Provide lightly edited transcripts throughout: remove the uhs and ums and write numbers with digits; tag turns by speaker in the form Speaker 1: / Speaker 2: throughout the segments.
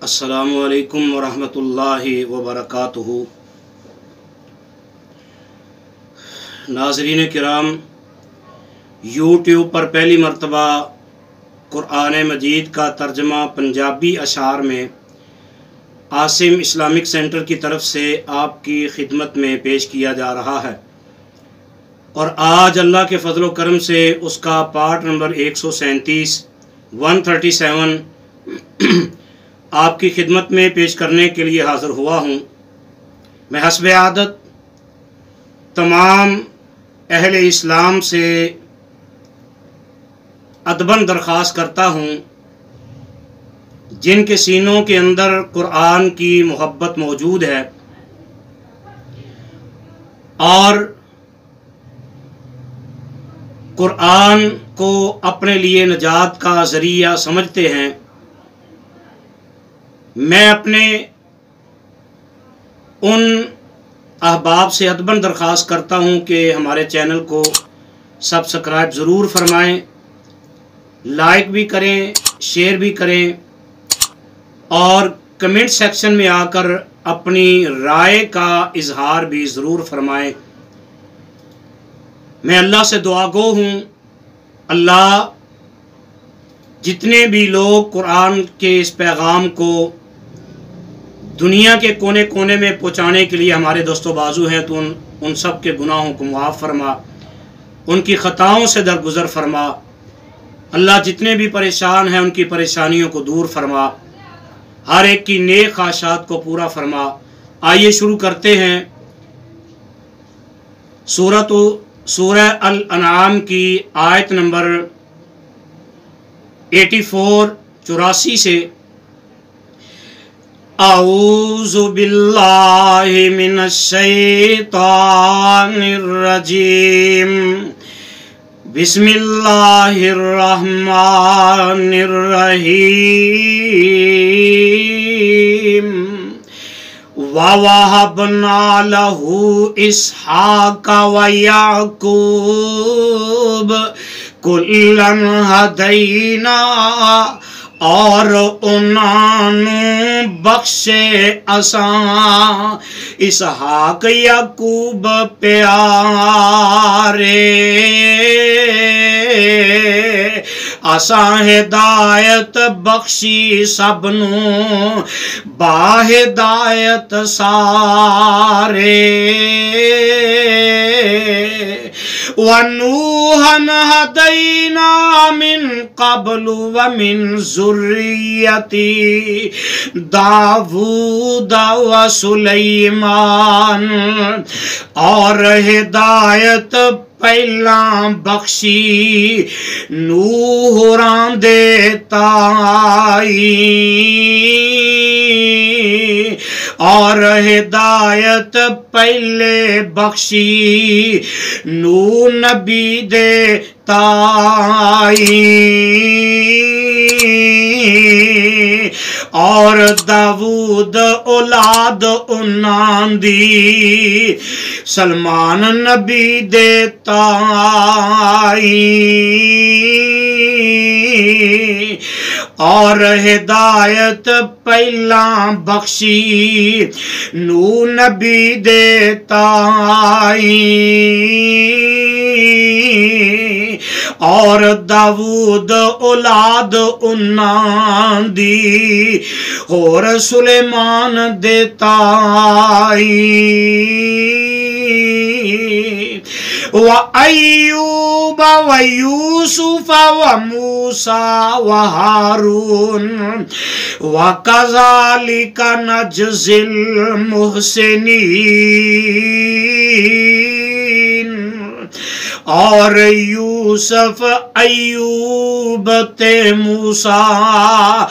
Speaker 1: السلام علیکم ورحمۃ اللہ وبرکاتہ۔ ناظرین کرام، یوٹیوب پر پہلی مرتبہ قرآن مجید کا ترجمہ پنجابی اشعار میں عاصم اسلامک سینٹر کی طرف سے آپ کی خدمت میں پیش کیا جا رہا ہے، اور آج اللہ کے فضل و کرم سے اس کا پارٹ نمبر 137 آپ کی خدمت میں پیش کرنے کے لیے حاضر ہوا ہوں۔ میں حسب عادت تمام اہل اسلام سے ادباً درخواست کرتا ہوں، جن کے سینوں کے اندر قرآن کی محبت موجود ہے اور قرآن کو اپنے لیے نجات کا ذریعہ سمجھتے ہیں، میں اپنے ان احباب سے ادباً درخواست کرتا ہوں کہ ہمارے چینل کو سبسکرائب ضرور فرمائیں، لائک بھی کریں، شیئر بھی کریں، اور کمنٹ سیکشن میں آ کر اپنی رائے کا اظہار بھی ضرور فرمائیں۔ میں اللہ سے دعا گو ہوں، اللہ جتنے بھی لوگ قرآن کے اس پیغام کو دنیا کے کونے کونے میں پہنچانے کے لیے ہمارے دست و بازو ہیں، تو ان سب کے گناہوں کو معاف فرما، ان کی خطاؤں سے درگزر فرما۔ اللہ جتنے بھی پریشان ہیں ان کی پریشانیوں کو دور فرما، ہر ایک کی نیک خواہشات کو پورا فرما۔ آئیے شروع کرتے ہیں سورہ الانعام کی آیت نمبر 84 سے۔ اعوذ باللہ من الشیطان الرجیم، بسم اللہ الرحمن الرحیم۔ وَوَهَبْنَا لَهُ إِسْحَاقَ وَيَعْقُوبَ كُلًّا هَدَيْنَا، اور انہوں بخشے اساں اسحاق یعقوب پیارے، اساں ہدایت بخشی سبنوں با ہدایت سارے۔ وَنُوحًا هَدَيْنَا مِن قَبْلُ وَمِن ذُرِّيَّتِهِ داؤد وسلیمان، اور ہدایت پہلاں بخشی نوح راندے تائی، اور ہدایت پہلے بخشی نوح نبی دے تائی، اور داؤد اولاد انہاں دی سلمان نبی دے تائی، اور ہدایت پہلاں بخشی نوح نبی دے تائی، اور داؤد اولاد انہاں دی اور سلیمان دے تائی۔ وَأَيُّوبَ وَيُوسُفَ وَمُوسَى وَهَارُونَ وَكَذَلِكَ نَجْزِي الْمُحْسِنِينَ، اور یوسف، ایوب تے موسیٰ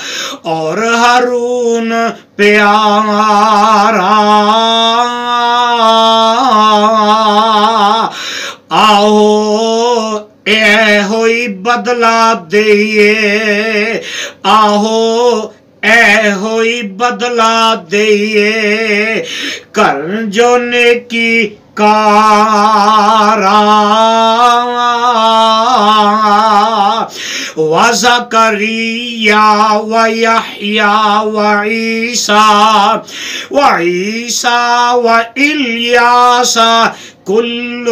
Speaker 1: اور ہارون پیارا، آؤ اے ہوئی بدلا دئیے، آؤ اے ہوئی بدلا دئیے، کر جو نیکی کارا، وزكريا ويحيى وعيسى وإلياس كل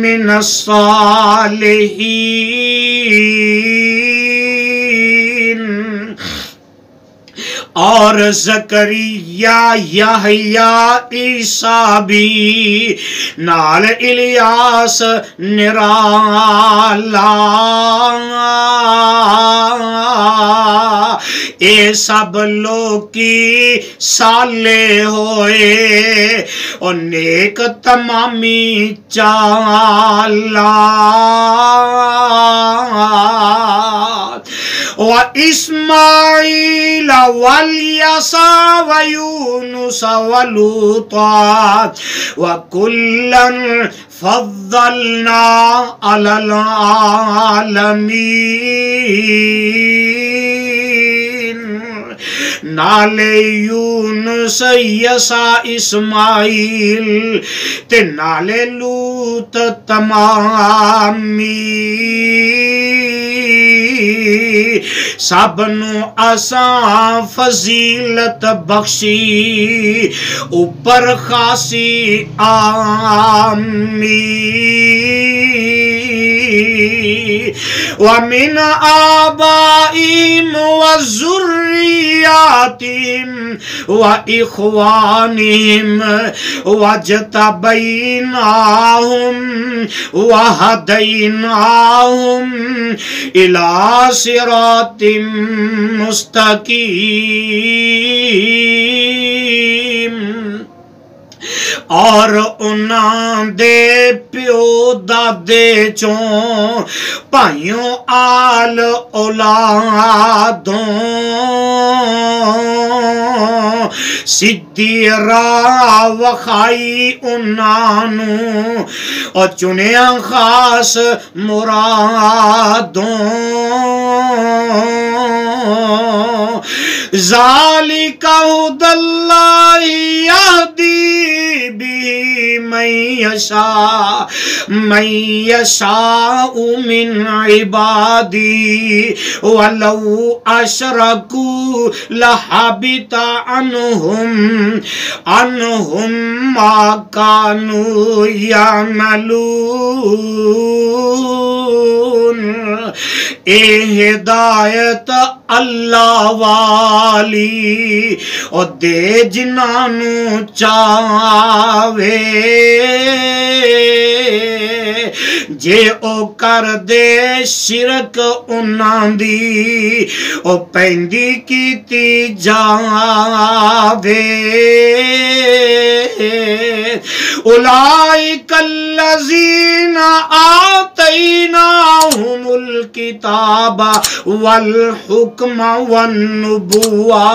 Speaker 1: من الصالحين. اور زکریا یحییٰ عیسیٰ بھی نال الیاس نرالا اے سب لوکی صالح ہوئے اور نیک تمامی چالا. وإسماعيل واليسع ويونس ولوطا وكلا فضلنا على العالمين. نالے یونس یسع اسماعیل تے نالے لوط تمامی سب نو اساں فضیلت بخشی اوپر خاصی آمی. ومن آبائهم وذرياتهم وإخوانهم واجتبيناهم وهديناهم إلى صراط مستقيم. اور انہاں دے پیو دادے چوں بھائیوں آل اولادوں سدھی راہ وکھائی انہاں نوں اور چنیا خاص مرادوں. ذالک ھدی اللہ یہدی بہ من یشاء من عبادی ولو اشرکوا لحبط عنہم ما کانوا یعملون. اے ہدایت اللہ والی اور دے جنانو چاہوے جے او کر دے شرک انہاں دی او پیندی کیتی جاوے. اولئک الذین آتیناہم الکتاب والحکم والنبوہ.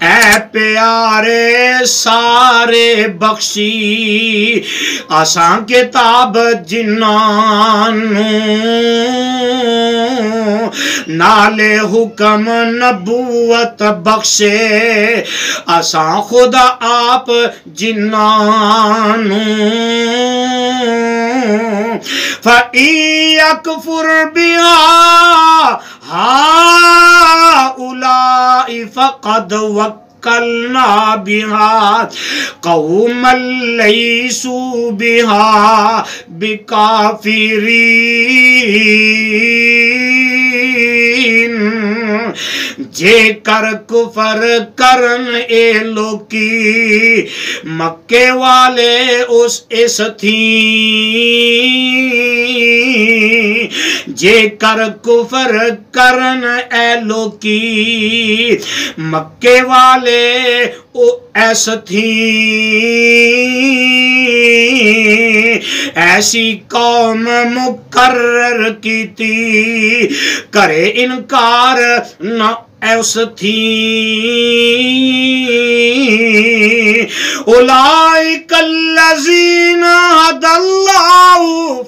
Speaker 1: اے پیارے سارے بخشی آساں کتاب جنانوں نالے حکم نبوت بخشے آساں خدا آپ جنانوں. فَإِن يَكْفُرْ بِهَا هَؤُلَاءِ فَقَدْ وَكَّلْنَا بِهَا قَوْمًا لَيْسُوا بِهَا بِكَافِرِينَ. جے کر کفر کرن اے لوکی مکے والے اس تھیں. جے کر کفر کرن اے لوکی مکے والے ایس تھیں. ایسی قوم مقرر کی تھی کرے انکار نہ ایس تھیں. اولئک الذین ھدی اللہ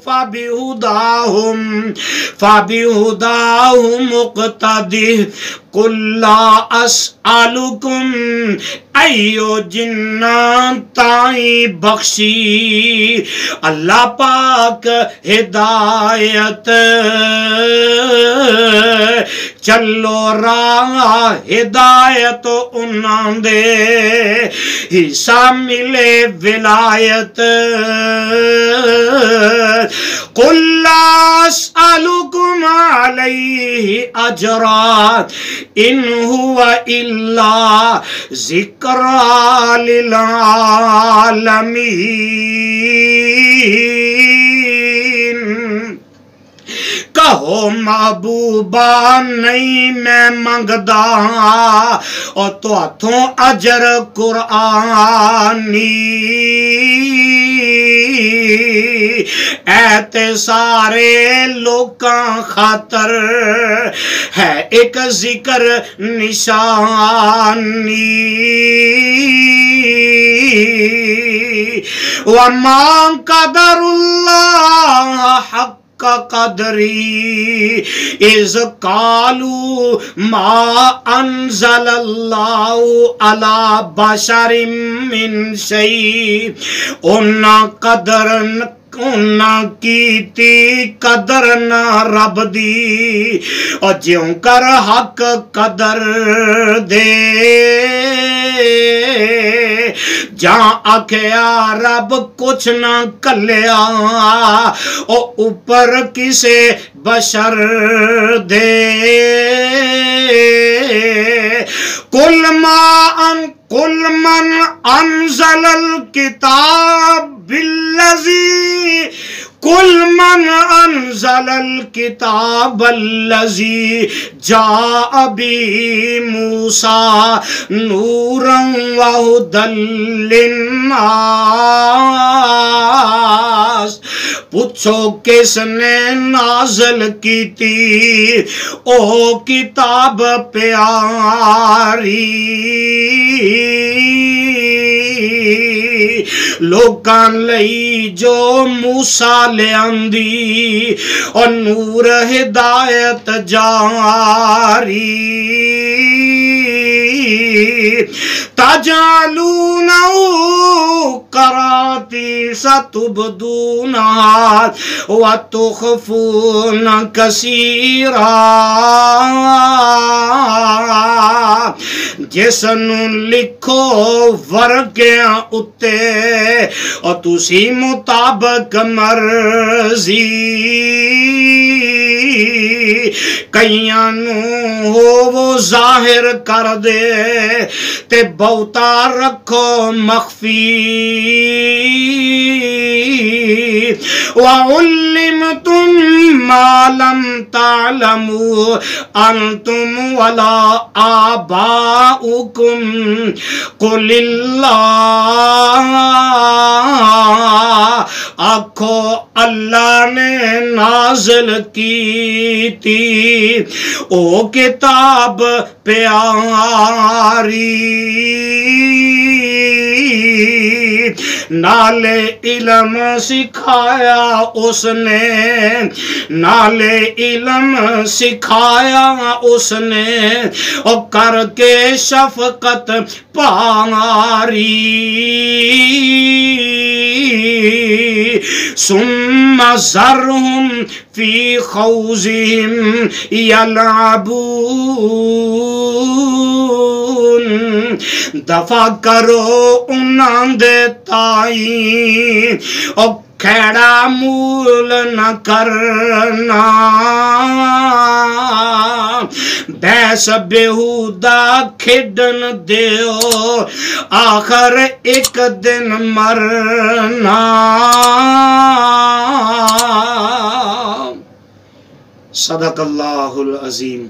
Speaker 1: فَبِهُدَاهُمْ مُقْتَدِهْ قُلْ لَا أَسْأَلُكُمْ ایو جنان تائیں بخشی اللہ پاک ہدایت چلو راہ ہدایت انہاں دے حصہ ملے ولایت قُلْ لَا أَسْأَلُكُمْ عَلَيْهِ أَجْرًا إِنْ هُوَ إِلَّا ذِكْرَى لِلْعَالَمِينَ کہو محبوبہ نہیں میں منگدا اور تو ہتھوں اجر قرآنی ایتے سارے لوکاں خاطر ہے ایک ذکر نشانی وَمَا قَدَرُ اللَّهَ حَقَّ قدری اذ قالوا ما انزل اللہ علی بشر من شیء انہاں قدر انہاں کیتی قدر نہ رب دی اور جیوں کر حق قدر دے جہاں آکھیا رب کچھ نہ کلیا او اوپر کسے بشر دے قُلْ مَنْ أَنزَلَ الْكِتَابَ الَّذِي قُلْ مَنْ أَنزَلَ الْكِتَابَ الَّذِي جَاءَ بِهِ مُوسَى نُورًا وَهُدًى لِلنَّاسِ پوچھو کس نے نازل کی تھی او کتاب پیاری لوکاں لئی جو موسیٰ لے آندی اور نور ہدایت جاری تجعلونه قراتيس تبدونها وتخفون كثيرا جس نو لکھو ورقیاں اتے اور تسی مطابق مرضی کئیاں نو ہو وہ ظاہر کر دے تے بہتا رکھو مخفی وَعُلِّمْتُمْ مَا لَمْ تَعْلَمُوا أَنْتُمْ وَلَا آبَاؤُكُمْ قُلِ اللَّهُ آکھو اللہ نے نازل کی تھی او کتاب پیاری نالے علم سکھایا اس نے نالے علم سکھایا اس نے اور کر کے شفقت پاری ثم ذرهم فی خوضهم یلعبون دفع کرو انہاں دے تائیں اور کھیڑا مول نہ کرنا بیس بیہودہ کھڑن دیو آخر ایک دن مرنا صدق اللہ العظیم.